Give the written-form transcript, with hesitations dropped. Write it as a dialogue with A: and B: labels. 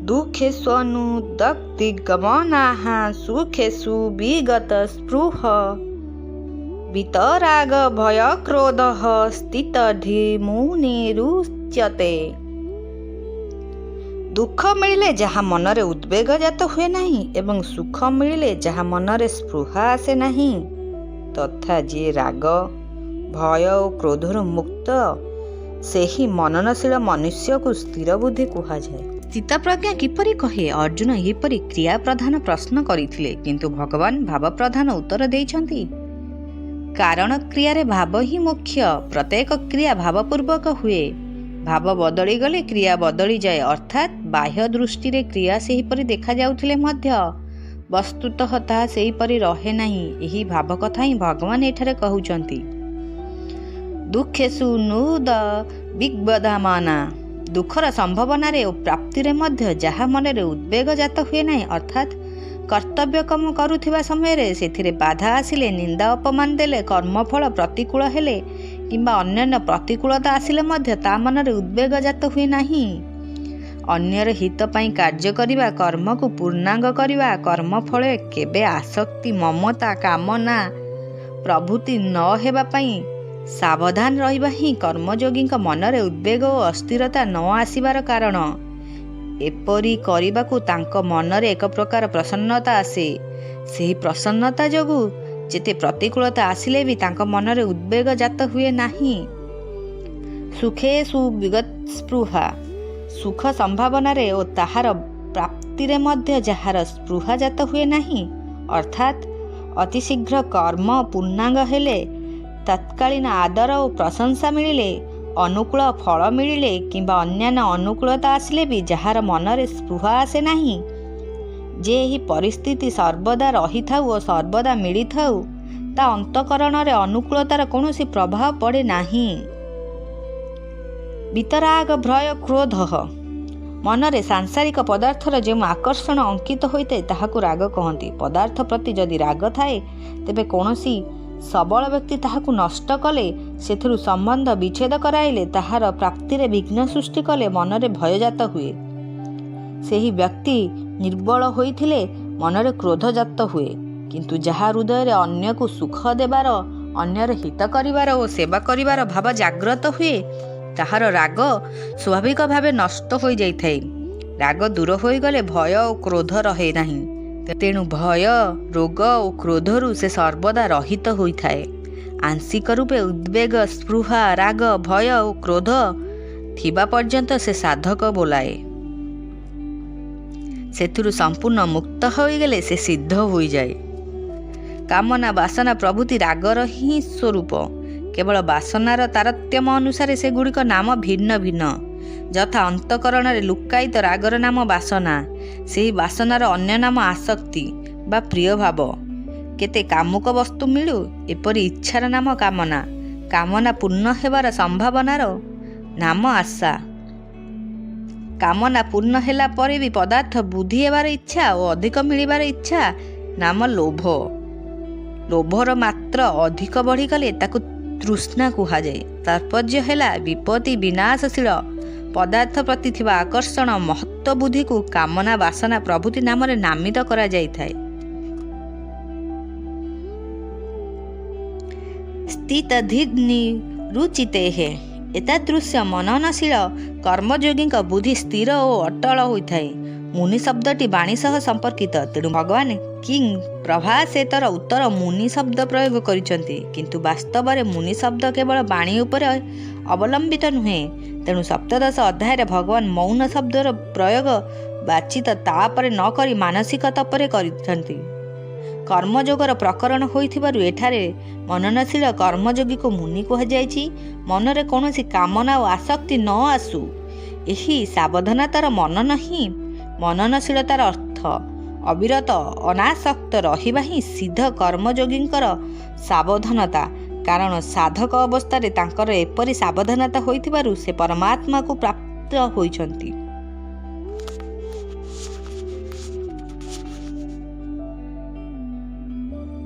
A: दुःखेष्वनुदक्तिगमनाः सुखेषु विगतस्पृह वितराग भयक्रोधः स्थितधीमुनिरुच्यते। दुख मिले जहाँ मनरे उद्वेग जात हुए नहीं एवं सुख मिले जहाँ मनरे स्पृहा आसे नहीं तथा जे राग भय और क्रोधर मुक्त से ही मननशील मनुष्य को स्थिर बुद्धि कुहाଯାଏ। स्थितप्रज्ञा किपरि कहे अर्जुन एपरि क्रिया प्रधान प्रश्न करथिले किंतु भगवान भाव प्रधान उत्तर देइछन्ति। कारण क्रिया रे भाव ही मुख्य। प्रत्येक क्रिया भावपूर्वक हुए। भाव बदली गले क्रिया बदली जाए अर्थात बाह्य दृष्टि रे क्रिया सेहीपरि देखा जाउथिले मध्य वस्तुतः ताहा सेहीपरि रहे नहीं। एही भाव कथा ही भगवान एठारे कहउचन्ति। दुखेषु नुद विगबधामाना दुखर संभावना रे और प्राप्ति रे मध्य जहाँ मनरे उद्वेग जात हुए नहीं अर्थात कर्तव्य कम करुथिबा समय रे सेथिरे बाधा आसिले निंदा अपमान देले कर्मफल प्रतिकूल हेले किंबा अन्यान्य प्रतिकूलता आसिले मध्य ता मनरे उद्वेग जात हुए नहीं। अन्यर हित पई कार्य करिबा कर्म को पूर्णांग करिबा कर्मफल केबे आसक्ति ममता कामना प्रभृति न हेबा पई सावधान रहिबा ही कर्मयोगी मनरे उद्वेग और अस्थिरता न आसिबार कारण। एपरी करिबाकू तांको मनरे एक प्रकार प्रसन्नता आसे। सेही प्रसन्नता जोगु जेते प्रतिकूलता आसिले भी तांको मनरे उद्वेग जात हुए नहीं। सुखेषु विगतस्पृहा सुख संभावना रे और ताहार प्राप्ति रे मध्य जहार स्पृहा जात हुए नहीं अर्थात अतिशीघ्र कर्म पूर्णांग हेले तत्कालीन आदर और प्रशंसा मिलिले अनुकूल फल मिलिले किंबा अन्यान्य अनुकूलता आसिले भी जहार मनरे स्पृहा आसे नहीं। जे ही परिस्थिति सर्वदा रही थाउ और सर्वदा मिली थाउ ता अंतकरण रे अनुकूलतार कौनसी प्रभाव पड़े नहीं। वितराग भय क्रोध मनरे सांसारिक पदार्थर जो आकर्षण अंकित होइते ताहाकु राग कहती। पदार्थ प्रति जदि राग थाए तेबे कौनसी सबल व्यक्ति ताहाकु नष्ट कले सेथिरु संबंध विच्छेद कराइले ताहार प्राप्ति रे विघ्न सृष्टि कले मनरे भय जात हुए। सेही व्यक्ति निर्बल होइथिले मनरे क्रोध जात हुए किंतु जहा हृदय रे अन्य को सुख देबार अन्यर हित करिवार और सेवा करिवार भाव जाग्रत हुए ताहार राग स्वाभाविक भावे नष्ट हो जाइथाए। राग दूर हो गले भय और क्रोध रहे नहीं। तेणु भय रोग और क्रोधरु से सर्वदा रहित होइथाए। आंशिक रूपे उद्वेग स्पृहा राग भय और क्रोध थिबा पर्यंत से साधक बोलाए। सेथिरु संपूर्ण मुक्त होइगले से सिद्ध होई जाए। कामना बासना प्रभृति रागर ही स्वरूप। केवल बासनार तारतम्य अनुसार से गुड़िक नाम भिन्न भिन्न। यथा अंतकरण रे लुकायित रागर नाम बासना सेही बासनार अन्य नाम आसक्ति बा प्रिय भाव। केते कामुक वस्तु मिलू एपरि इच्छार नाम कामना। कामना पूर्ण हेबार संभावनार नाम आशा। कामना पूर्ण हेला परे भी पदार्थ बुद्धि हेबार इच्छा और अधिक मिलिबार इच्छा नाम लोभ। लोभर मात्र अधिक बढ़ी गले ताकु तृष्णा कुहाଯାଏ। तात्पर्य हेला विपत्ति विनाशशील पदार्थ प्रति थिबा आकर्षण महत्व बुद्धि को कामना बासना प्रभृति नाम रे नामित करा जाइथाए। स्थितधिग्नि रुचिते है एतादृश्य मननशील कर्मयोगी बुद्धि स्थिर और अटल होइथाए। मुनि शब्दटी वाणी सह संपर्कित। तेणु भगवान किंग प्रभासेतर उत्तर मुनि शब्द प्रयोग करिसंती किंतु वास्तव में मुनि शब्द केवल वाणी उपरे अवलंबित नुहे। तेणु सप्तदश अध्याय भगवान मौन शब्दर प्रयोग बाचित तापर न करी मानसिक तपरे करिसंती। कर्मयोगर प्रकरण होइथिबारु एठारे मननशील कर्मयोगी को मुनि कुहाଯାଇଛି। मनरे कौनसी कामना और आसक्ति न आसु एही सावधानतार मनन ही मननशीलतार अर्थ। अविरत अनासक्त रहिबा ही सिद्ध कर्मयोगींकर सावधानता। कारण साधक अवस्था तांकर एपरि सावधानता होइथिबारु से परमात्मा को प्राप्त होइछन्ति।